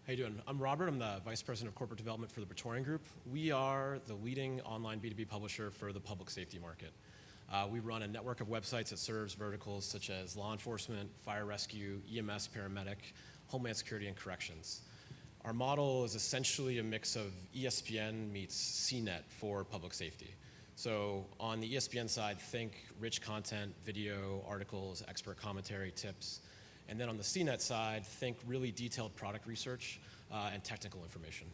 How you doing? I'm Robert. I'm the Vice President of Corporate Development for the Praetorian Group. We are the leading online B2B publisher for the public safety market. We run a network of websites that serves verticals such as law enforcement, fire rescue, EMS, paramedic, Homeland Security, and corrections. Our model is essentially a mix of ESPN meets CNET for public safety. So on the ESPN side, think rich content, video, articles, expert commentary, tips. And then on the CNET side, think really detailed product research and technical information.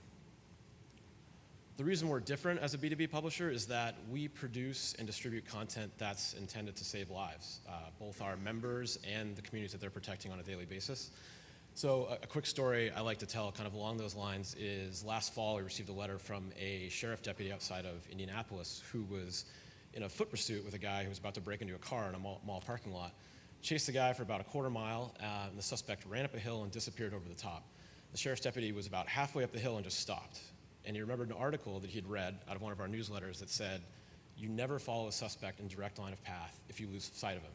The reason we're different as a B2B publisher is that we produce and distribute content that's intended to save lives, both our members and the communities that they're protecting on a daily basis. So a quick story I like to tell kind of along those lines is last fall we received a letter from a sheriff deputy outside of Indianapolis who was in a foot pursuit with a guy who was about to break into a car in a mall parking lot. Chased the guy for about a quarter mile, and the suspect ran up a hill and disappeared over the top. The sheriff's deputy was about halfway up the hill and just stopped. And he remembered an article that he had read out of one of our newsletters that said, "You never follow a suspect in direct line of path if you lose sight of him."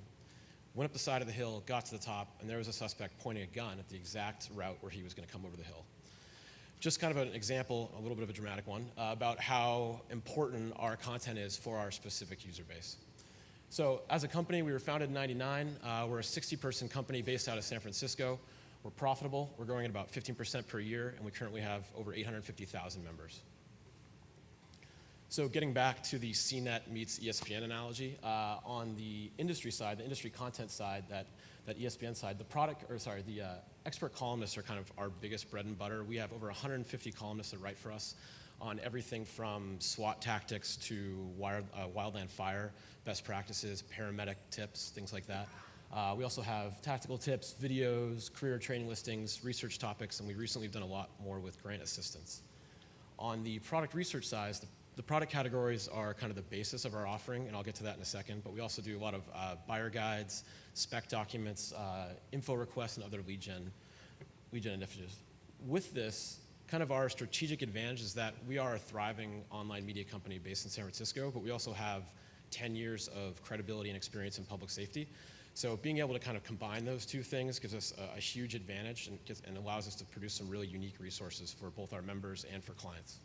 Went up the side of the hill, got to the top, and there was a suspect pointing a gun at the exact route where he was going to come over the hill. Just kind of an example, a little bit of a dramatic one, about how important our content is for our specific user base. So as a company, we were founded in '99. We're a 60-person company based out of San Francisco. We're profitable. We're growing at about 15% per year, and we currently have over 850,000 members. So getting back to the CNET meets ESPN analogy, on the industry side, the industry content side, that ESPN side, the expert columnists are kind of our biggest bread and butter. We have over 150 columnists that write for us on everything from SWAT tactics to wildland fire, best practices, paramedic tips, things like that. We also have tactical tips, videos, career training listings, research topics, and we recently have done a lot more with grant assistance. On the product research side, the product categories are kind of the basis of our offering, and I'll get to that in a second, but we also do a lot of buyer guides, spec documents, info requests, and other lead gen initiatives. With this, kind of our strategic advantage is that we are a thriving online media company based in San Francisco, but we also have 10 years of credibility and experience in public safety. So being able to kind of combine those two things gives us a huge advantage and allows us to produce some really unique resources for both our members and for clients.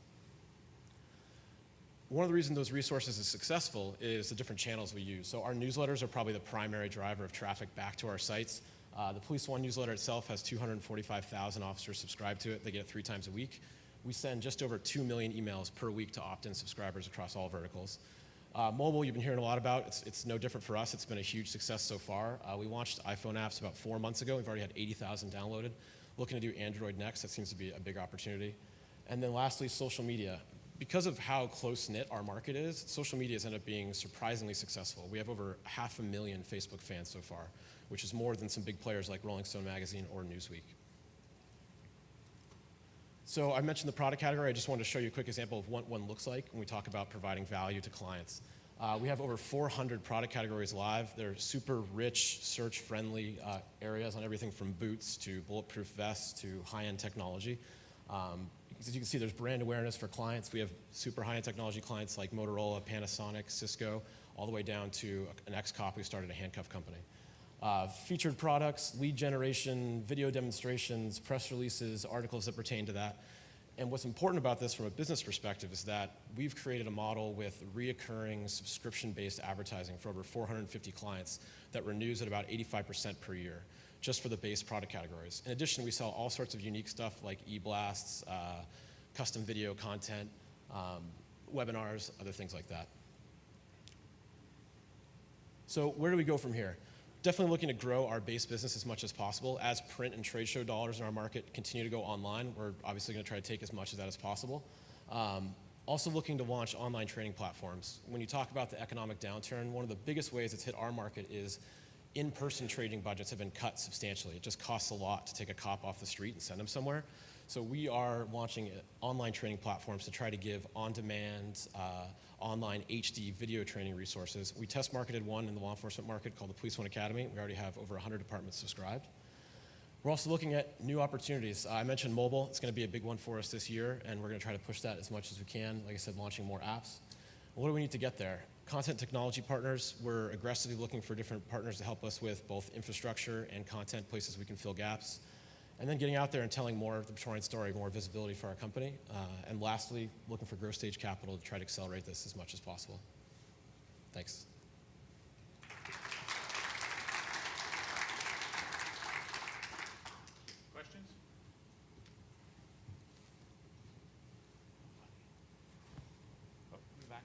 One of the reasons those resources is successful is the different channels we use. So our newsletters are probably the primary driver of traffic back to our sites. The Police One newsletter itself has 245,000 officers subscribed to it. They get it 3 times a week. We send just over 2 million emails per week to opt-in subscribers across all verticals. Mobile, you've been hearing a lot about. It's no different for us. It's been a huge success so far. We launched iPhone apps about 4 months ago. We've already had 80,000 downloaded. Looking to do Android next. That seems to be a big opportunity. And then lastly, social media. Because of how close-knit our market is, social media has ended up being surprisingly successful. We have over 500,000 Facebook fans so far, which is more than some big players like Rolling Stone magazine or Newsweek. So I mentioned the product category. I just wanted to show you a quick example of what one looks like when we talk about providing value to clients. We have over 400 product categories live. They're super rich, search-friendly areas on everything from boots to bulletproof vests to high-end technology. As you can see, there's brand awareness for clients. We have super high-end technology clients like Motorola, Panasonic, Cisco, all the way down to an ex-cop who started a handcuff company. Featured products, lead generation, video demonstrations, press releases, articles that pertain to that. And what's important about this from a business perspective is that we've created a model with reoccurring subscription-based advertising for over 450 clients that renews at about 85% per year, just for the base product categories. In addition, we sell all sorts of unique stuff like e-blasts, custom video content, webinars, other things like that. So where do we go from here? Definitely looking to grow our base business as much as possible. As print and trade show dollars in our market continue to go online, we're obviously going to try to take as much of that as possible. Also looking to launch online training platforms. When you talk about the economic downturn, one of the biggest ways it's hit our market is in-person trading budgets have been cut substantially. It just costs a lot to take a cop off the street and send them somewhere. So we are launching online training platforms to try to give on-demand, online HD video training resources. We test marketed one in the law enforcement market called the Police One Academy. We already have over 100 departments subscribed. We're also looking at new opportunities. I mentioned mobile. It's going to be a big one for us this year, and we're going to try to push that as much as we can. Like I said, launching more apps. What do we need to get there? Content technology partners. We're aggressively looking for different partners to help us with both infrastructure and content, places we can fill gaps. And then getting out there and telling more of the Praetorian story, more visibility for our company. And lastly, looking for growth stage capital to try to accelerate this as much as possible. Thanks. Questions? Oh, in the back.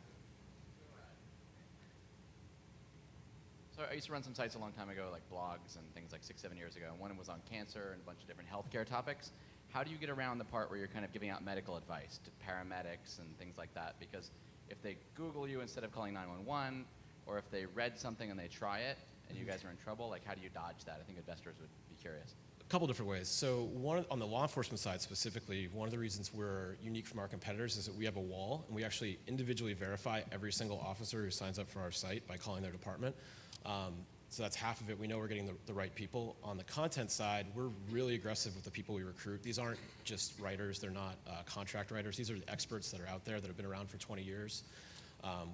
So I used to run some sites a long time ago, like blogs and things like 6, 7 years ago. And one was on cancer and a bunch of different healthcare topics. How do you get around the part where you're kind of giving out medical advice to paramedics and things like that? Because if they Google you instead of calling 911, or if they read something and they try it and you guys are in trouble, like how do you dodge that? I think investors would be curious. A couple different ways. So on the law enforcement side specifically, one of the reasons we're unique from our competitors is that we have a wall, and we actually individually verify every single officer who signs up for our site by calling their department. So that's half of it. We know we're getting the right people. On the content side, we're really aggressive with the people we recruit. These aren't just writers. They're not contract writers. These are the experts that are out there that have been around for 20 years.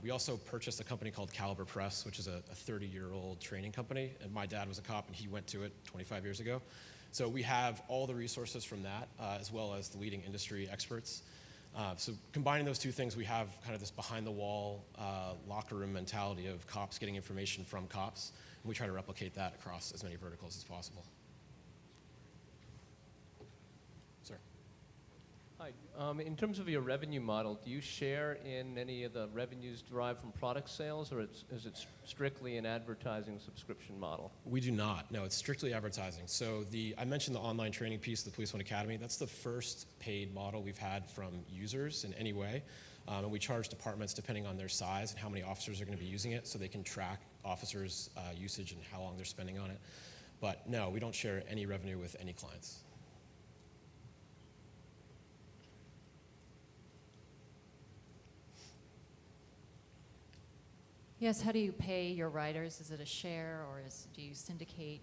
We also purchased a company called Caliber Press, which is a 30-year-old training company. And my dad was a cop, and he went to it 25 years ago. So we have all the resources from that, as well as the leading industry experts. So combining those two things, we have kind of this behind-the-wall locker room mentality of cops getting information from cops. And we try to replicate that across as many verticals as possible. Sir. Hi. In terms of your revenue model, do you share in any of the revenues derived from product sales, or is it strictly an advertising subscription model? We do not. No, it's strictly advertising. So I mentioned the online training piece, the Police One Academy. That's the first paid model we've had from users in any way. And we charge departments depending on their size and how many officers are going to be using it, so they can track officers' usage and how long they're spending on it. But no, we don't share any revenue with any clients. Yes, how do you pay your writers? Is it a share, or do you syndicate?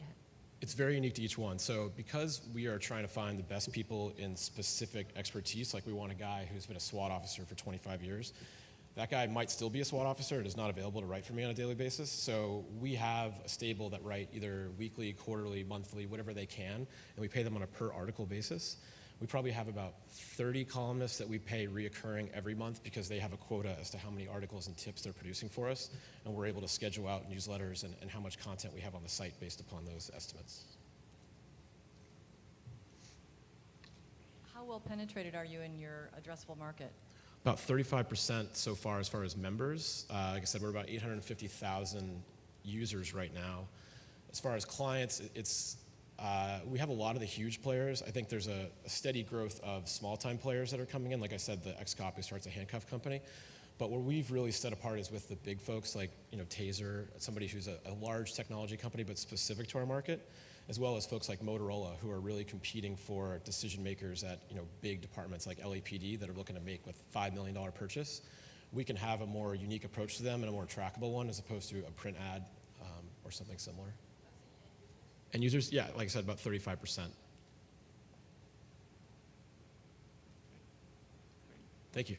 It's very unique to each one. So because we are trying to find the best people in specific expertise, like we want a guy who's been a SWAT officer for 25 years, that guy might still be a SWAT officer and is not available to write for me on a daily basis. So we have a stable that write either weekly, quarterly, monthly, whatever they can, and we pay them on a per article basis. We probably have about 30 columnists that we pay reoccurring every month because they have a quota as to how many articles and tips they're producing for us, and we're able to schedule out newsletters and how much content we have on the site based upon those estimates. How well penetrated are you in your addressable market? About 35% so far as members. Like I said, we're about 850,000 users right now. As far as clients, we have a lot of the huge players. I think there's a steady growth of small-time players that are coming in. Like I said, the ex-cop who starts a handcuff company. But where we've really stood apart is with the big folks like Taser, somebody who's a large technology company but specific to our market, as well as folks like Motorola, who are really competing for decision makers at big departments like LAPD that are looking to make a $5 million purchase. We can have a more unique approach to them and a more trackable one as opposed to a print ad or something similar. And users, yeah, like I said, about 35%. Thank you.